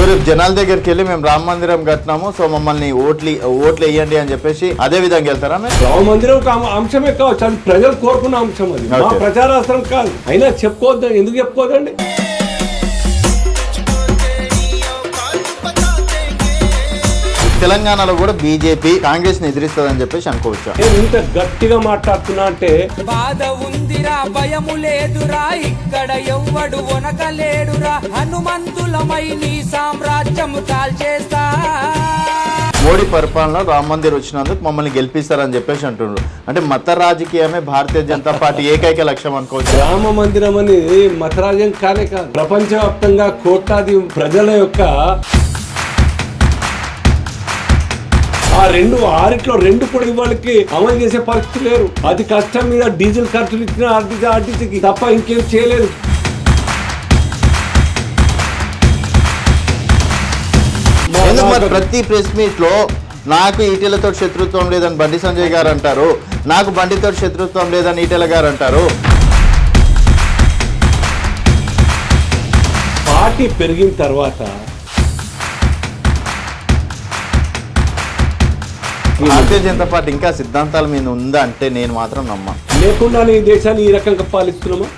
రేపు జనాల దగ్గరికి వెళ్ళి మేము రామ మందిరం కట్టినాము, సో మమ్మల్ని ఓట్లు వేయండి అని చెప్పేసి అదే విధంగా వెళ్తారా? రామ మందిరం అంశమే కావచ్చు, అది ప్రజలు కోరుకున్న అంశం, అది మా ప్రచారాస్త్రం కాదు. అయినా చెప్పుకోవద్దు, ఎందుకు చెప్పుకోదండి? తెలంగాణలో కూడా బీజేపీ కాంగ్రెస్ ని ఎదిరిస్తుందని చెప్పేసి అనుకోవచ్చా? నేను ఇంత గట్టిగా మాట్లాడుతున్నా అంటే బాధ ఉందిరా, భయము లేదురా, ఇక్కడ ఎవ్వడు వనకలేడురా, హనుమంతులమై నీ సామ్రాజ్యము కాల్చేస్తా. మోడీ పరిపాలన రామ మందిర్ వచ్చినందుకు మమ్మల్ని గెలిపిస్తారని చెప్పేసి అంటున్నారు. అంటే మత రాజకీయమే భారతీయ జనతా పార్టీ ఏకైక లక్ష్యం అనుకోవచ్చు. రామ మందిరం అనేది మత రాజ్యం కానే కాదు, ప్రపంచవ్యాప్తంగా కోట్లాది ప్రజల యొక్క ఆరిట్లో రెండు కూడా ఇవాళకి అమలు చేసే పరిస్థితి లేరు. అతి కష్టం మీద డీజిల్ ఖర్చులు ఇచ్చిన ఆర్టీసీకి తప్ప ఇంకేం చేయలేదు. ప్రతి ప్రెస్ మీట్ లో నాకు ఈటెలతో శత్రుత్వం లేదని బండి సంజయ్ గారు అంటారు, నాకు బండితో శత్రుత్వం లేదని ఈటెల గారు అంటారు. పార్టీ పెరిగిన తర్వాత భారతీయ జనతా పార్టీ ఇంకా సిద్ధాంతాల మీద ఉందా అంటే నేను మాత్రం నమ్మా. లేకుండా ఈ దేశాన్ని ఈ రకంగా పాలిస్తున్నామా?